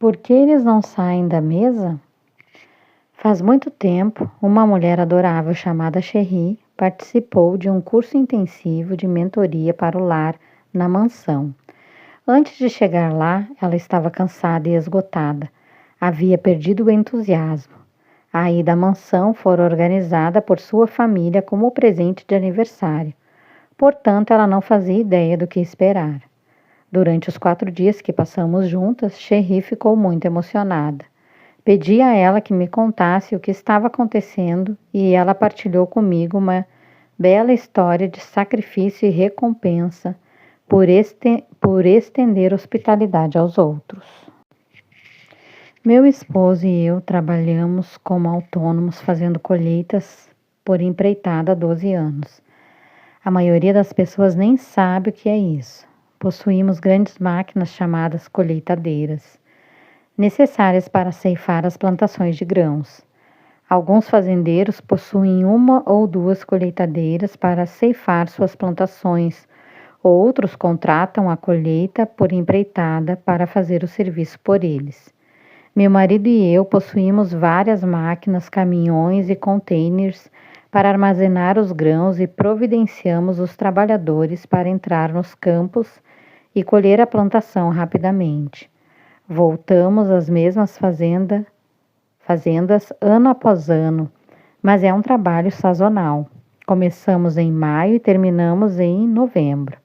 Por que eles não saem da mesa? Faz muito tempo, uma mulher adorável chamada Cherie participou de um curso intensivo de mentoria para o lar na mansão. Antes de chegar lá, ela estava cansada e esgotada. Havia perdido o entusiasmo. A ida à mansão fora organizada por sua família como presente de aniversário. Portanto, ela não fazia ideia do que esperar. Durante os 4 dias que passamos juntas, Cherie ficou muito emocionada. Pedi a ela que me contasse o que estava acontecendo e ela partilhou comigo uma bela história de sacrifício e recompensa por estender hospitalidade aos outros. Meu esposo e eu trabalhamos como autônomos fazendo colheitas por empreitada há 12 anos. A maioria das pessoas nem sabe o que é isso. Possuímos grandes máquinas chamadas colheitadeiras, necessárias para ceifar as plantações de grãos. Alguns fazendeiros possuem 1 ou 2 colheitadeiras para ceifar suas plantações. Outros contratam a colheita por empreitada para fazer o serviço por eles. Meu marido e eu possuímos várias máquinas, caminhões e containers para armazenar os grãos e providenciamos os trabalhadores para entrar nos campos e colher a plantação rapidamente. Voltamos às mesmas fazendas ano após ano, mas é um trabalho sazonal. Começamos em maio e terminamos em novembro.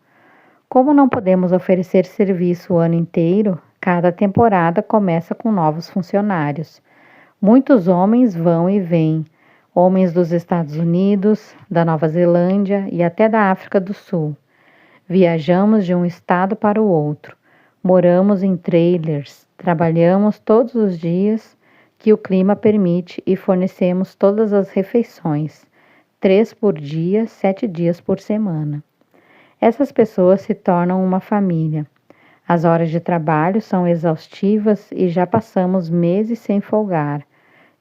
Como não podemos oferecer serviço o ano inteiro, cada temporada começa com novos funcionários. Muitos homens vão e vêm, homens dos Estados Unidos, da Nova Zelândia e até da África do Sul. Viajamos de um estado para o outro. Moramos em trailers, trabalhamos todos os dias que o clima permite e fornecemos todas as refeições, 3 por dia, 7 dias por semana. Essas pessoas se tornam uma família. As horas de trabalho são exaustivas e já passamos meses sem folgar,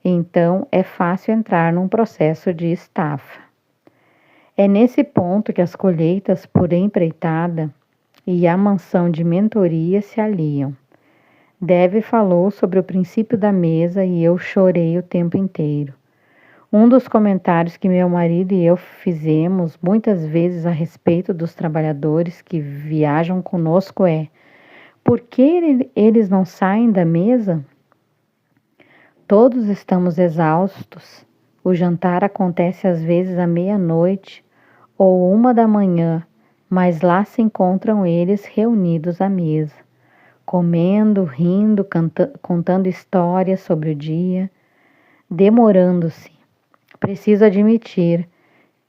então é fácil entrar num processo de estafa. É nesse ponto que as colheitas por empreitada e a mansão de mentoria se aliam. Deve falou sobre o princípio da mesa e eu chorei o tempo inteiro. Um dos comentários que meu marido e eu fizemos muitas vezes a respeito dos trabalhadores que viajam conosco é: por que eles não saem da mesa? Todos estamos exaustos. O jantar acontece às vezes à meia-noite ou 1 da manhã, mas lá se encontram eles reunidos à mesa, comendo, rindo, contando histórias sobre o dia, demorando-se. Preciso admitir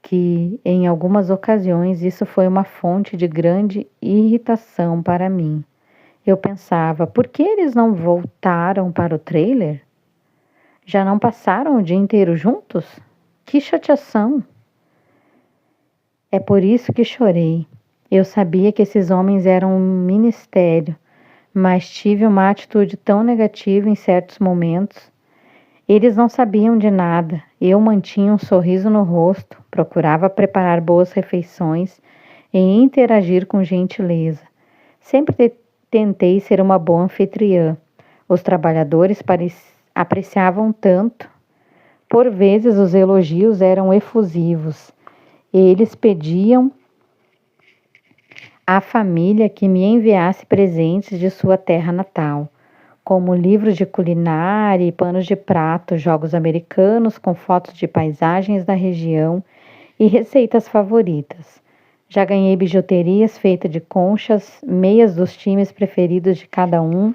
que, em algumas ocasiões, isso foi uma fonte de grande irritação para mim. Eu pensava, por que eles não voltaram para o trailer? Já não passaram o dia inteiro juntos? Que chateação! É por isso que chorei. Eu sabia que esses homens eram um ministério, mas tive uma atitude tão negativa em certos momentos. Eles não sabiam de nada. Eu mantinha um sorriso no rosto, procurava preparar boas refeições e interagir com gentileza. Sempre tentei ser uma boa anfitriã. Os trabalhadores apreciavam tanto. Por vezes os elogios eram efusivos. Eles pediam à família que me enviasse presentes de sua terra natal, como livros de culinária e panos de prato, jogos americanos com fotos de paisagens da região e receitas favoritas. Já ganhei bijuterias feitas de conchas, meias dos times preferidos de cada um,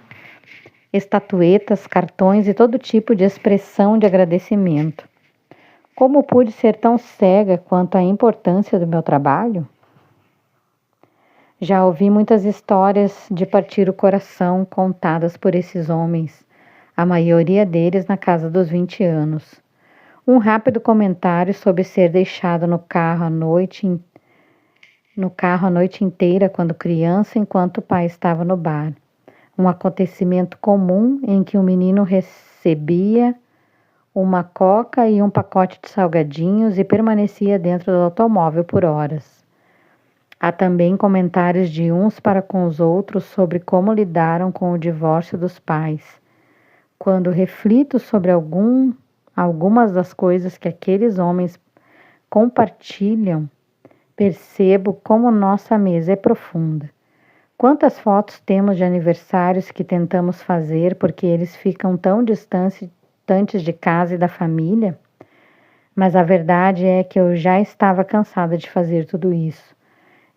estatuetas, cartões e todo tipo de expressão de agradecimento. Como pude ser tão cega quanto à importância do meu trabalho? Já ouvi muitas histórias de partir o coração contadas por esses homens, a maioria deles na casa dos 20 anos. Um rápido comentário sobre ser deixado no carro a noite inteira quando criança, enquanto o pai estava no bar. Um acontecimento comum em que o menino recebia uma coca e um pacote de salgadinhos e permanecia dentro do automóvel por horas. Há também comentários de uns para com os outros sobre como lidaram com o divórcio dos pais. Quando reflito sobre algumas das coisas que aqueles homens compartilham, percebo como nossa mesa é profunda. Quantas fotos temos de aniversários que tentamos fazer porque eles ficam tão distantes de casa e da família? Mas a verdade é que eu já estava cansada de fazer tudo isso.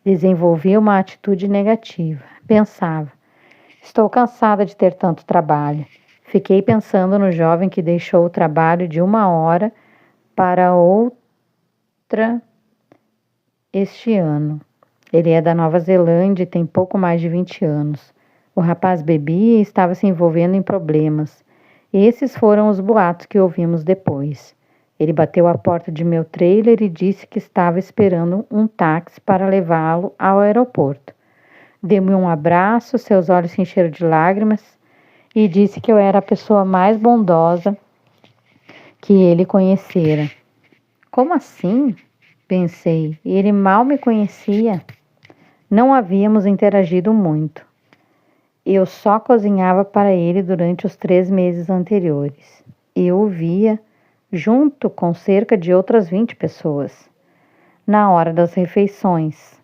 Desenvolvi uma atitude negativa. Pensava: estou cansada de ter tanto trabalho. Fiquei pensando no jovem que deixou o trabalho de 1 hora para outra este ano. Ele é da Nova Zelândia e tem pouco mais de 20 anos. O rapaz bebia e estava se envolvendo em problemas. Esses foram os boatos que ouvimos depois. Ele bateu à porta de meu trailer e disse que estava esperando um táxi para levá-lo ao aeroporto. Deu-me um abraço, seus olhos se encheram de lágrimas e disse que eu era a pessoa mais bondosa que ele conhecera. Como assim? Pensei. Ele mal me conhecia. Não havíamos interagido muito. Eu só cozinhava para ele durante os 3 meses anteriores. Eu o via junto com cerca de outras 20 pessoas, na hora das refeições.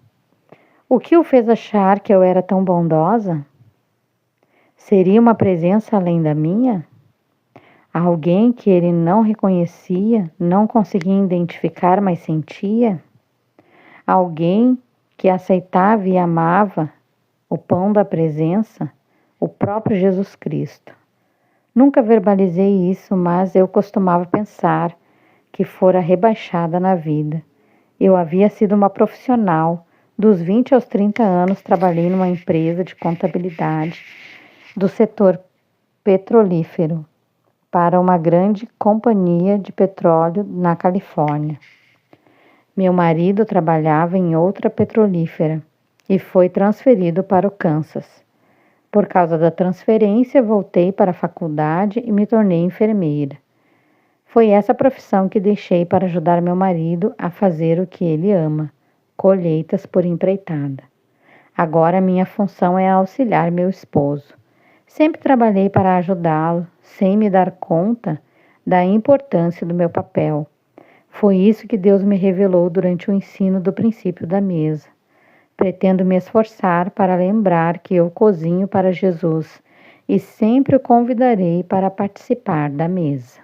O que o fez achar que eu era tão bondosa? Seria uma presença além da minha? Alguém que ele não reconhecia, não conseguia identificar, mas sentia? Alguém que aceitava e amava o pão da presença, o próprio Jesus Cristo. Nunca verbalizei isso, mas eu costumava pensar que fora rebaixada na vida. Eu havia sido uma profissional. Dos 20 aos 30 anos, trabalhei numa empresa de contabilidade do setor petrolífero para uma grande companhia de petróleo na Califórnia. Meu marido trabalhava em outra petrolífera e foi transferido para o Kansas. Por causa da transferência, voltei para a faculdade e me tornei enfermeira. Foi essa profissão que deixei para ajudar meu marido a fazer o que ele ama, colheitas por empreitada. Agora minha função é auxiliar meu esposo. Sempre trabalhei para ajudá-lo, sem me dar conta da importância do meu papel. Foi isso que Deus me revelou durante o ensino do princípio da mesa. Pretendo me esforçar para lembrar que eu cozinho para Jesus e sempre o convidarei para participar da mesa.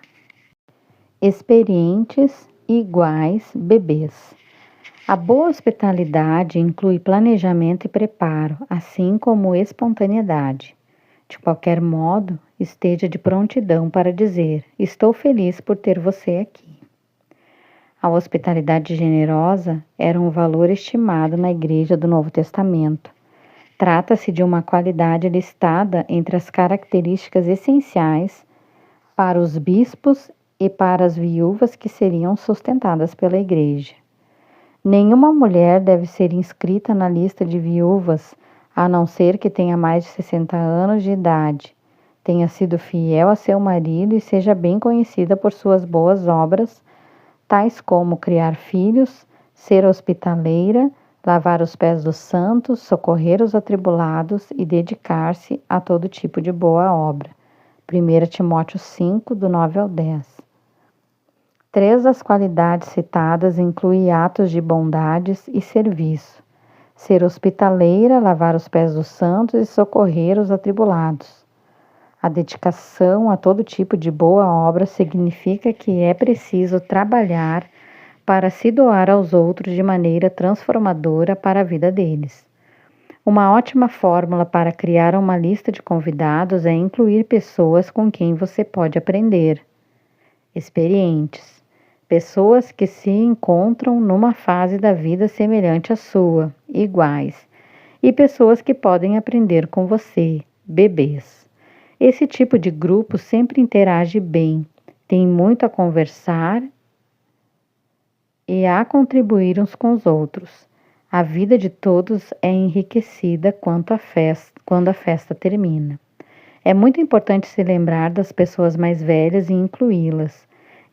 Experientes iguais bebês. A boa hospitalidade inclui planejamento e preparo, assim como espontaneidade. De qualquer modo, esteja de prontidão para dizer: estou feliz por ter você aqui. A hospitalidade generosa era um valor estimado na Igreja do Novo Testamento. Trata-se de uma qualidade listada entre as características essenciais para os bispos e para as viúvas que seriam sustentadas pela Igreja. Nenhuma mulher deve ser inscrita na lista de viúvas, a não ser que tenha mais de 60 anos de idade, tenha sido fiel a seu marido e seja bem conhecida por suas boas obras, tais como criar filhos, ser hospitaleira, lavar os pés dos santos, socorrer os atribulados e dedicar-se a todo tipo de boa obra. 1 Timóteo 5, do 9 ao 10. 3 das qualidades citadas incluem atos de bondades e serviço. Ser hospitaleira, lavar os pés dos santos e socorrer os atribulados. A dedicação a todo tipo de boa obra significa que é preciso trabalhar para se doar aos outros de maneira transformadora para a vida deles. Uma ótima fórmula para criar uma lista de convidados é incluir pessoas com quem você pode aprender. Experientes. Pessoas que se encontram numa fase da vida semelhante à sua, iguais. E pessoas que podem aprender com você, bebês. Esse tipo de grupo sempre interage bem, tem muito a conversar e a contribuir uns com os outros. A vida de todos é enriquecida quando a festa termina. É muito importante se lembrar das pessoas mais velhas e incluí-las.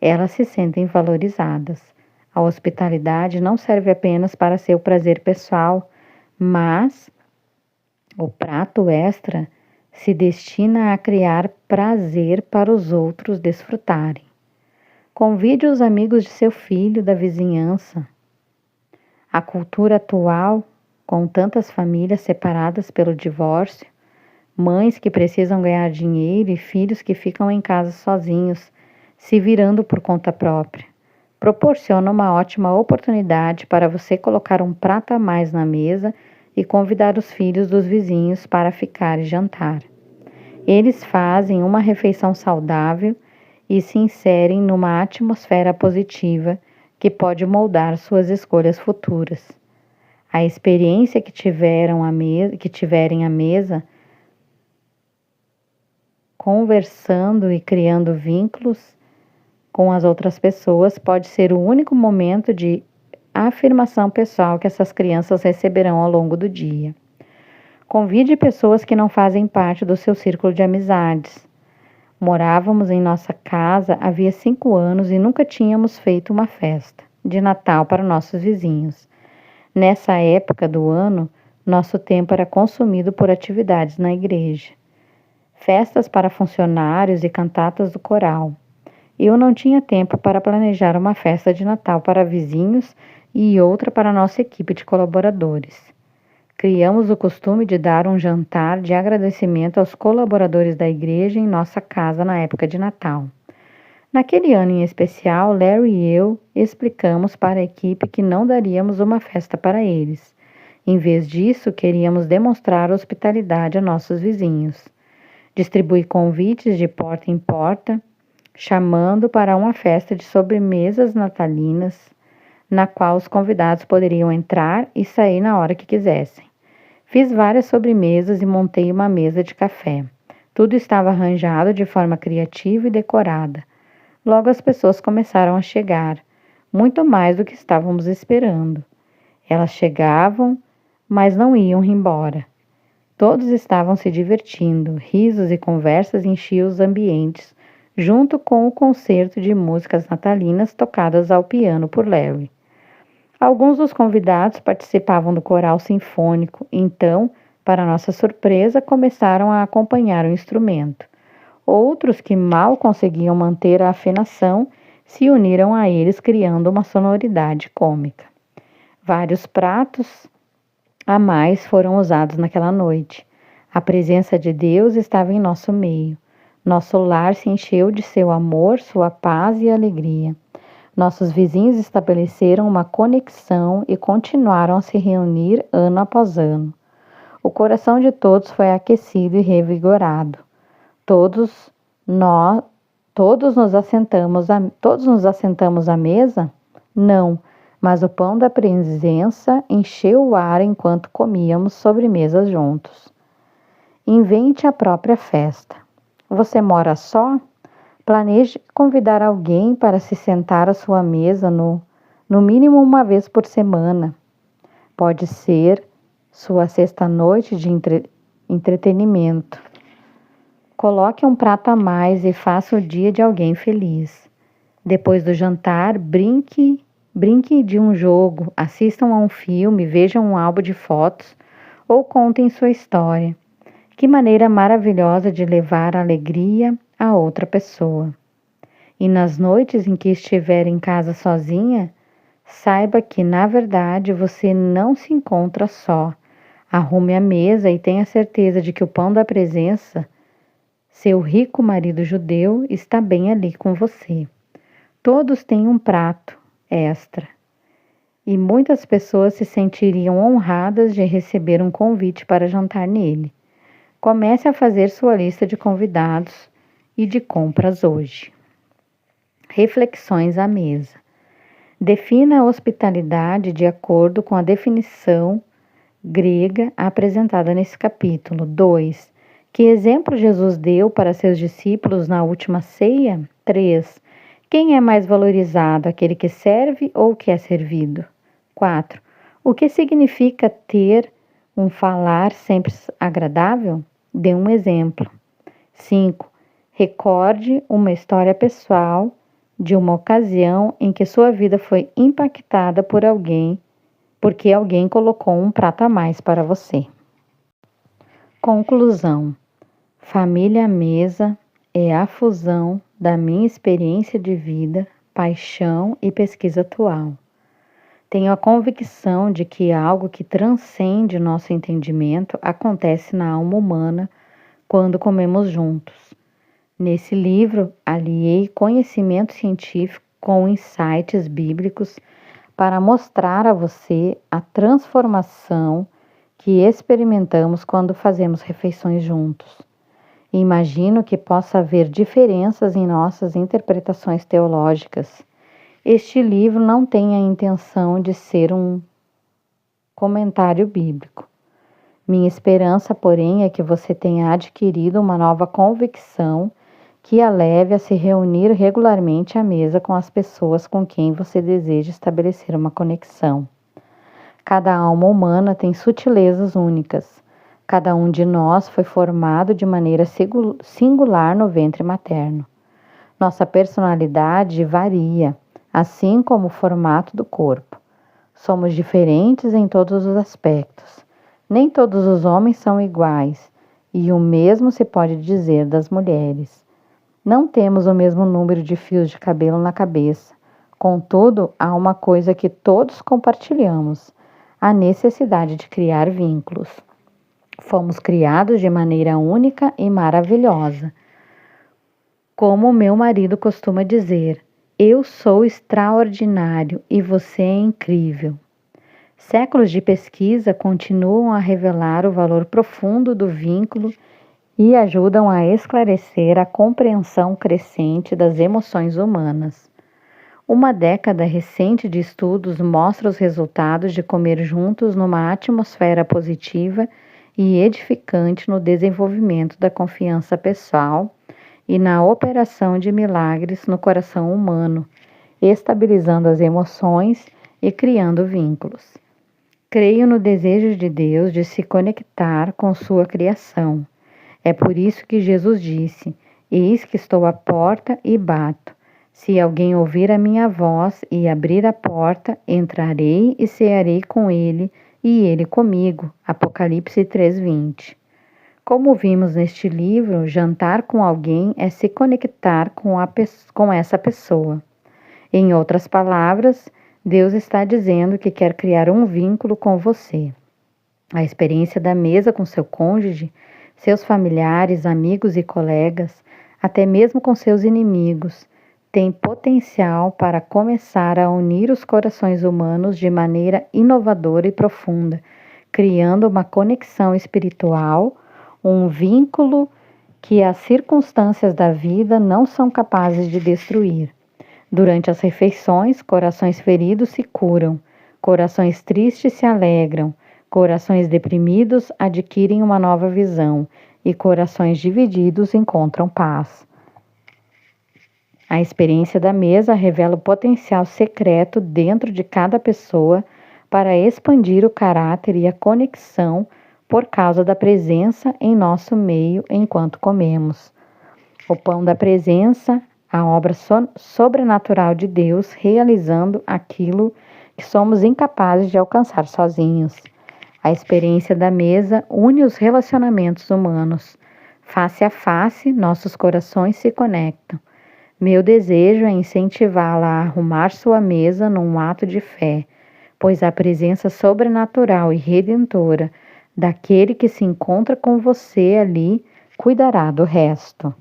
Elas se sentem valorizadas. A hospitalidade não serve apenas para seu prazer pessoal, mas o prato extra se destina a criar prazer para os outros desfrutarem. Convide os amigos de seu filho, da vizinhança. A cultura atual, com tantas famílias separadas pelo divórcio, mães que precisam ganhar dinheiro e filhos que ficam em casa sozinhos, se virando por conta própria, proporciona uma ótima oportunidade para você colocar um prato a mais na mesa e convidar os filhos dos vizinhos para ficar e jantar. Eles fazem uma refeição saudável e se inserem numa atmosfera positiva que pode moldar suas escolhas futuras. A experiência que tiverem à mesa, conversando e criando vínculos com as outras pessoas, pode ser o único momento de afirmação pessoal que essas crianças receberão ao longo do dia. Convide pessoas que não fazem parte do seu círculo de amizades. Morávamos em nossa casa havia 5 anos e nunca tínhamos feito uma festa de Natal para nossos vizinhos. Nessa época do ano, nosso tempo era consumido por atividades na igreja. Festas para funcionários e cantatas do coral. Eu não tinha tempo para planejar uma festa de Natal para vizinhos e outra para nossa equipe de colaboradores. Criamos o costume de dar um jantar de agradecimento aos colaboradores da igreja em nossa casa na época de Natal. Naquele ano em especial, Larry e eu explicamos para a equipe que não daríamos uma festa para eles. Em vez disso, queríamos demonstrar hospitalidade a nossos vizinhos. Distribuí convites de porta em porta, chamando para uma festa de sobremesas natalinas, na qual os convidados poderiam entrar e sair na hora que quisessem. Fiz várias sobremesas e montei uma mesa de café. Tudo estava arranjado de forma criativa e decorada. Logo as pessoas começaram a chegar, muito mais do que estávamos esperando. Elas chegavam, mas não iam embora. Todos estavam se divertindo, risos e conversas enchiam os ambientes, junto com o concerto de músicas natalinas tocadas ao piano por Larry. Alguns dos convidados participavam do coral sinfônico, então, para nossa surpresa, começaram a acompanhar o instrumento. Outros, que mal conseguiam manter a afinação, se uniram a eles, criando uma sonoridade cômica. Vários pratos a mais foram usados naquela noite. A presença de Deus estava em nosso meio. Nosso lar se encheu de seu amor, sua paz e alegria. Nossos vizinhos estabeleceram uma conexão e continuaram a se reunir ano após ano. O coração de todos foi aquecido e revigorado. Todos nos assentamos à mesa? Não, mas o pão da presença encheu o ar enquanto comíamos sobremesas juntos. Invente a própria festa. Você mora só? Planeje convidar alguém para se sentar à sua mesa no mínimo uma vez por semana. Pode ser sua sexta-noite de entretenimento. Coloque um prato a mais e faça o dia de alguém feliz. Depois do jantar, brinque de um jogo, assistam a um filme, vejam um álbum de fotos ou contem sua história. Que maneira maravilhosa de levar alegria a outra pessoa. E nas noites em que estiver em casa sozinha, saiba que, na verdade, você não se encontra só. Arrume a mesa e tenha certeza de que o pão da presença, seu rico marido judeu, está bem ali com você. Todos têm um prato extra. E muitas pessoas se sentiriam honradas de receber um convite para jantar nele. Comece a fazer sua lista de convidados e de compras hoje. Reflexões à mesa. Defina a hospitalidade de acordo com a definição grega apresentada nesse capítulo. 2. Que exemplo Jesus deu para seus discípulos na última ceia? 3. Quem é mais valorizado, aquele que serve ou o que é servido? 4. O que significa ter um falar sempre agradável? Dê um exemplo. 5. Recorde uma história pessoal de uma ocasião em que sua vida foi impactada por alguém, porque alguém colocou um prato a mais para você. Conclusão. Família à mesa é a fusão da minha experiência de vida, paixão e pesquisa atual. Tenho a convicção de que algo que transcende nosso entendimento acontece na alma humana quando comemos juntos. Nesse livro, aliei conhecimento científico com insights bíblicos para mostrar a você a transformação que experimentamos quando fazemos refeições juntos. Imagino que possa haver diferenças em nossas interpretações teológicas. Este livro não tem a intenção de ser um comentário bíblico. Minha esperança, porém, é que você tenha adquirido uma nova convicção que a leve a se reunir regularmente à mesa com as pessoas com quem você deseja estabelecer uma conexão. Cada alma humana tem sutilezas únicas. Cada um de nós foi formado de maneira singular no ventre materno. Nossa personalidade varia, assim como o formato do corpo. Somos diferentes em todos os aspectos. Nem todos os homens são iguais, e o mesmo se pode dizer das mulheres. Não temos o mesmo número de fios de cabelo na cabeça. Contudo, há uma coisa que todos compartilhamos: a necessidade de criar vínculos. Fomos criados de maneira única e maravilhosa. Como meu marido costuma dizer, eu sou extraordinário e você é incrível. Séculos de pesquisa continuam a revelar o valor profundo do vínculo e ajudam a esclarecer a compreensão crescente das emoções humanas. Uma década recente de estudos mostra os resultados de comer juntos numa atmosfera positiva e edificante no desenvolvimento da confiança pessoal e na operação de milagres no coração humano, estabilizando as emoções e criando vínculos. Creio no desejo de Deus de se conectar com sua criação. É por isso que Jesus disse: eis que estou à porta e bato. Se alguém ouvir a minha voz e abrir a porta, entrarei e cearei com ele e ele comigo. Apocalipse 3:20. Como vimos neste livro, jantar com alguém é se conectar com essa pessoa. Em outras palavras, Deus está dizendo que quer criar um vínculo com você. A experiência da mesa com seu cônjuge, seus familiares, amigos e colegas, até mesmo com seus inimigos, tem potencial para começar a unir os corações humanos de maneira inovadora e profunda, criando uma conexão espiritual, um vínculo que as circunstâncias da vida não são capazes de destruir. Durante as refeições, corações feridos se curam, corações tristes se alegram, corações deprimidos adquirem uma nova visão e corações divididos encontram paz. A experiência da mesa revela o potencial secreto dentro de cada pessoa para expandir o caráter e a conexão por causa da presença em nosso meio enquanto comemos. O pão da presença, a obra sobrenatural de Deus realizando aquilo que somos incapazes de alcançar sozinhos. A experiência da mesa une os relacionamentos humanos. Face a face, nossos corações se conectam. Meu desejo é incentivá-la a arrumar sua mesa num ato de fé, pois a presença sobrenatural e redentora daquele que se encontra com você ali cuidará do resto.